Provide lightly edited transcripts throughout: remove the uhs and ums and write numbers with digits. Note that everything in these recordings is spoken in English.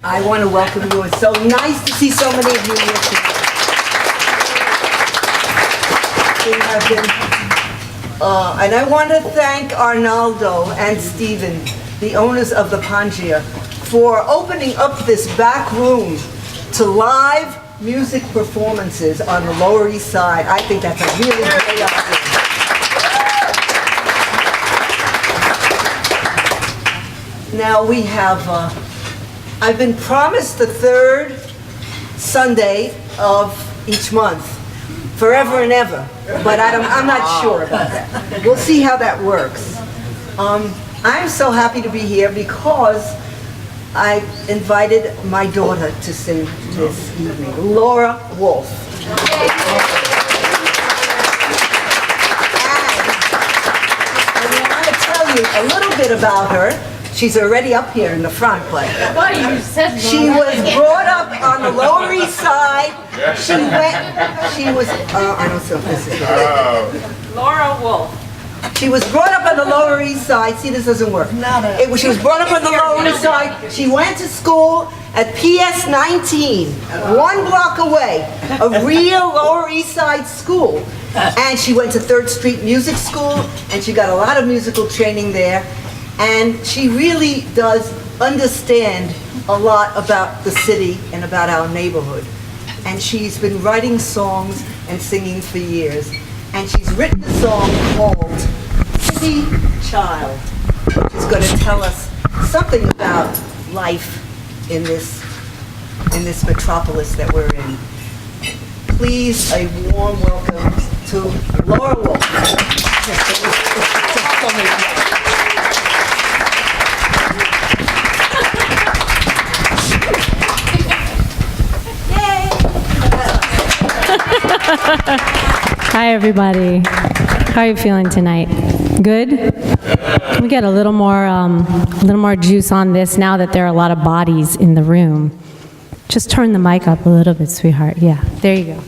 I want to welcome you. It's so nice to see so many of you here today. We have been, and I want to thank Arnaldo and Stephen, the owners of the Pangaea, for opening up this back room to live music performances on the Lower East Side. I think that's a really great idea. Now we have, I've been promised the third Sunday of each month, forever and ever, but I'm not sure about that. We'll see how that works. I'm so happy to be here because I invited my daughter to sing this evening, Laura Wolfe. And I want to tell you a little bit about her. She's already up here in the front, but she was brought up on the Lower East Side. I don't know if this is right. Laura Wolfe. She was brought up on the Lower East Side. See, this doesn't work. She was brought up on the Lower East Side. She went to school at PS 19, 1 block away, a real Lower East Side school. And she went to 3rd Street Music School, and she got a lot of musical training there. And she really does understand a lot about the city and about our neighborhood. And she's been writing songs and singing for years. And she's written a song called City Child, which is going to tell us something about life in this metropolis that we're in. Please, a warm welcome to Laura Wolfe. Hi everybody. How are you feeling tonight? Good? Can we get a little more juice on this now that there are a lot of bodies in the room? Just turn the mic up a little bit, sweetheart. Yeah, there you go.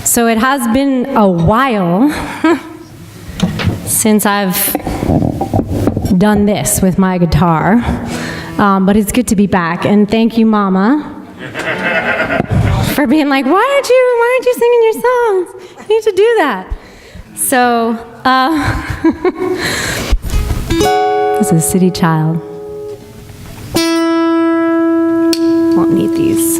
So it has been a while since I've done this with my guitar, but it's good to be back. And thank you, Mama, for being like, why aren't you singing your songs? You need to do that. So, this is City Child. Won't need these.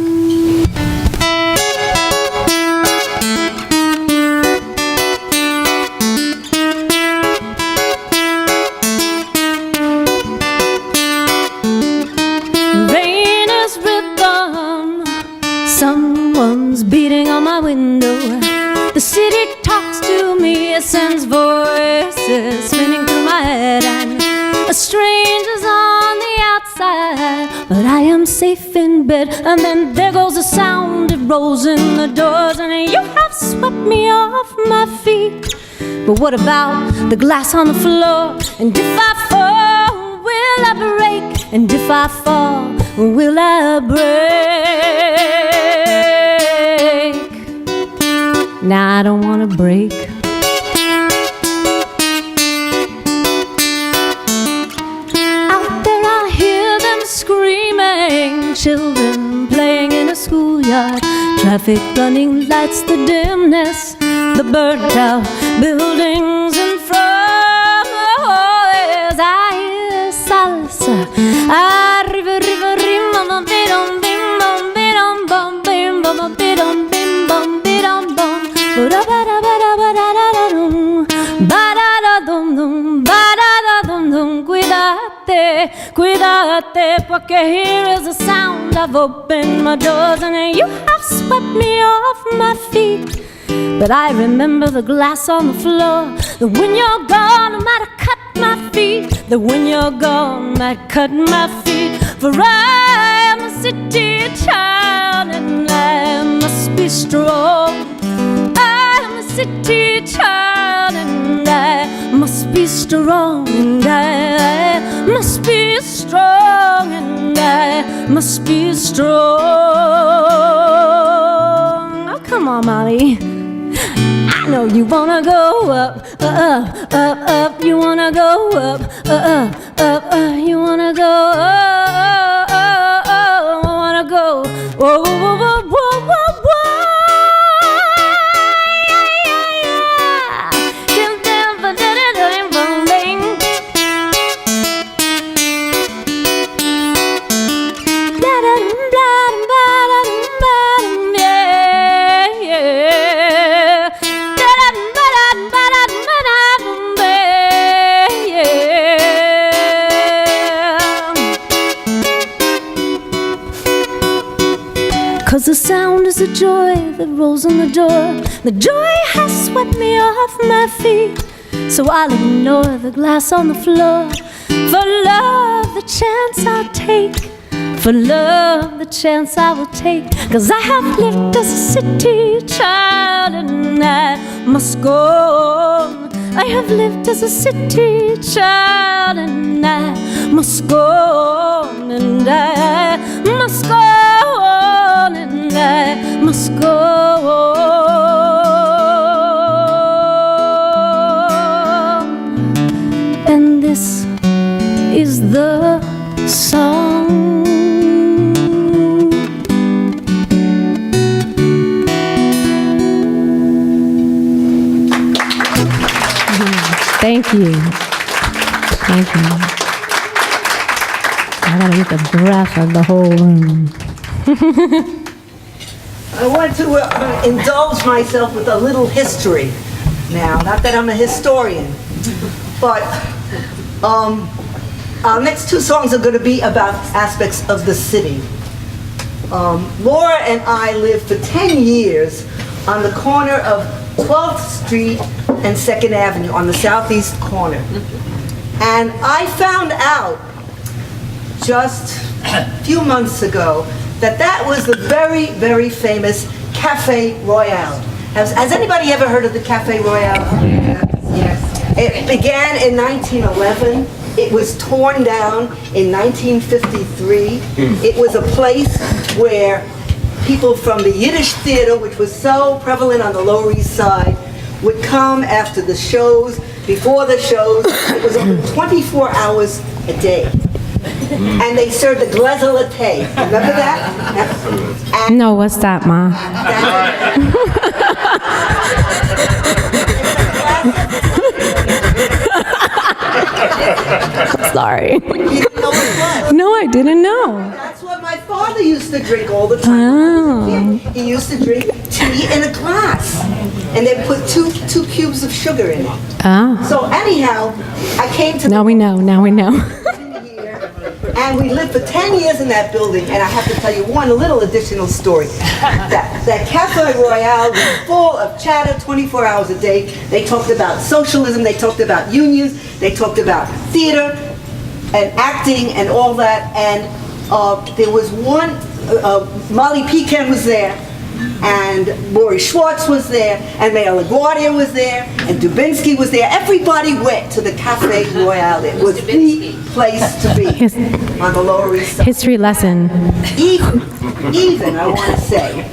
Someone's beating on my window. The city talks to me, it sends voices spinning through my head, and a stranger's on the outside, but I am safe in bed. And then there goes the sound, it rolls in the doors, and you have swept me off my feet. But what about the glass on the floor? And if I fall, will I break? And if I fall, will I break? Nah, I don't want to break. Out there I hear them screaming, children playing in a schoolyard, traffic running lights, the dimness, the burnt out buildings in front. Oh, yes, I hear salsa. Arriva, riva, rim, bum, bidum, bim, bum, bidum, bum, bim, bum, bidum, bim, bum, bidum, bum. Cuídate, cuídate, porque here is the sound. I've opened my doors and you have swept me off my feet. But I remember the glass on the floor, that when you're gone I might have cut my feet, that when you're gone I might cut my feet. For I am a city child and I must be strong. I'm a city child and I must be strong, and I must be strong, and I must be strong. Oh, come on, Molly. know you wanna go up, up, up. You wanna go up, up. You wanna go up, wanna go. Whoa, whoa, whoa, whoa, whoa, whoa. Cause the sound is the joy that rolls in the door. The joy has swept me off my feet, so I'll ignore the glass on the floor. For love, the chance I'll take. For love, the chance I will take. Cause I have lived as a city child, and I must go on. I have lived as a city child, and I must go on. And I must go on, and I must go on. And this is the song. Thank you. Thank you. I want to get the breath of the whole room. I want to indulge myself with a little history now. Not that I'm a historian, but our next two songs are going to be about aspects of the city. Laura and I lived for 10 years on the corner of 12th Street and 2nd Avenue on the southeast corner. And I found out just a few months ago that that was the very, very famous Cafe Royale. Has anybody ever heard of the Cafe Royale? Yes. It began in 1911. It was torn down in 1953. It was a place where people from the Yiddish theater, which was so prevalent on the Lower East Side, would come after the shows, before the shows. It was open 24 hours a day. And they served the glace à latte. Remember that? And No, what's that, Ma? Sorry. You didn't know what it was? No, I didn't know. That's what my father used to drink all the time. Oh. He used to drink tea in a glass. And they put two cubes of sugar in it. Ah. So anyhow, I came to Now we know. Now we know. here, and we lived for 10 years in that building, and I have to tell you one little additional story. That Cafe Royale was full of chatter 24 hours a day. They talked about socialism, they talked about unions, they talked about theater and acting and all that, and there was one, Molly Pecan was there, and Maury Schwartz was there, and Mayor LaGuardia was there, and Dubinsky was there. Everybody went to the Cafe Royale. It was the place to be on the Lower East Side. History lesson. Even, I want to say,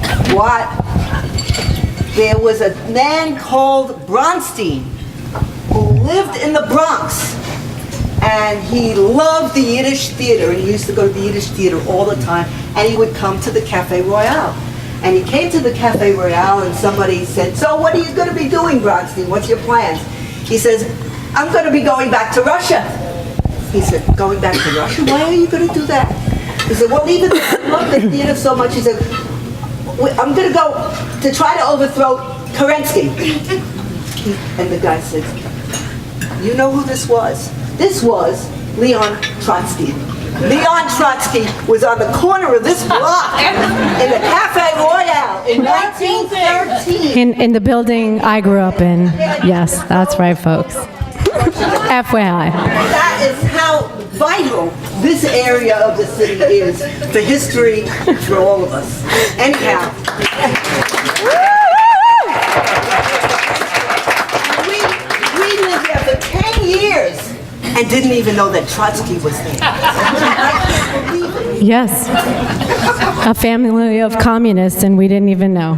there was a man called Bronstein who lived in the Bronx, and he loved the Yiddish theater, and he used to go to the Yiddish theater all the time, and he would come to the Cafe Royale. And he came to the Cafe Royale, and somebody said, "So what are you going to be doing, Bronstein? What's your plans?" He says, "I'm going to be going back to Russia." He said, "Going back to Russia? Why are you going to do that?" He said, "Well, even though I love the theater so much," he said, "I'm going to go to try to overthrow Kerensky." And the guy said, "You know who this was? This was Leon Trotsky." Leon Trotsky was on the corner of this block in the Cafe Royale in 1913. In the building I grew up in. Yes, that's right, folks. FYI. That is how vital this area of the city is for history for all of us. Anyhow. We lived there for 10 years and didn't even know that Trotsky was there. I can't believe it. Yes. A family of communists, and we didn't even know.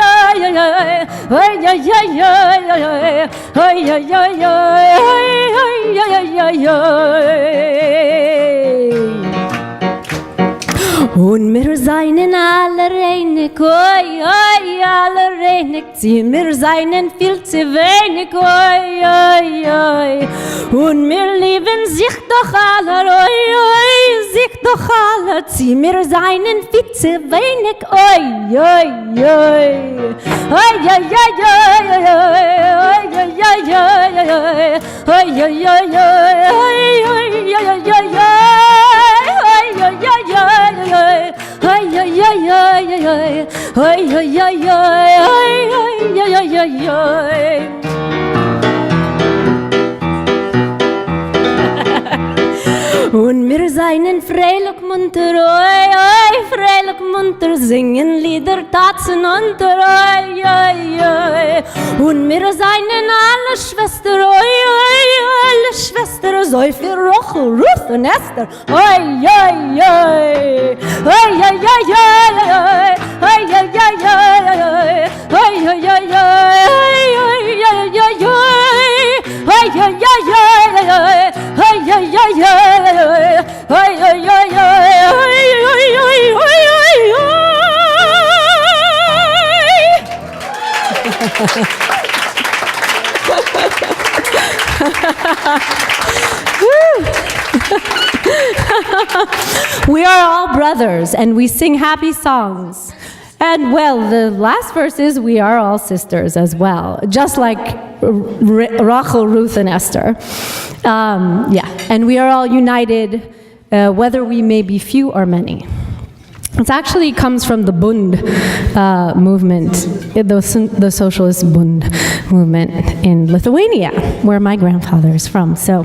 Und wir seinen alle reinig, oi, oi, alle reinig, wir seinen viel zu wenig, oi, oi, oi. Und wir lieben sich doch alle, oi, oi, sich doch alle, wir seinen viel zu wenig, oi, oi, oi. Oi, oi, oi, oi, oi, oi, oi, oi, oi, oi, oi, Und wir seien freilich munter, oi, oi, freilich munter, singen Lieder, tanzen unter, oi, oi, oi. Und wir seien alle Schwester, oi, oi, alle Schwester, so viel Rochel, Ruth und Esther, oi, oi, oi. Oi, oi, oi, oi, oi, oi, oi, oi, oi, oi, oi, oi, We are all brothers and we sing happy songs. And well, the last verse is we are all sisters as well, just like Rachel, Ruth, and Esther. And we are all united, whether we may be few or many. It actually comes from the Bund movement, the socialist Bund movement in Lithuania, where my grandfather is from. So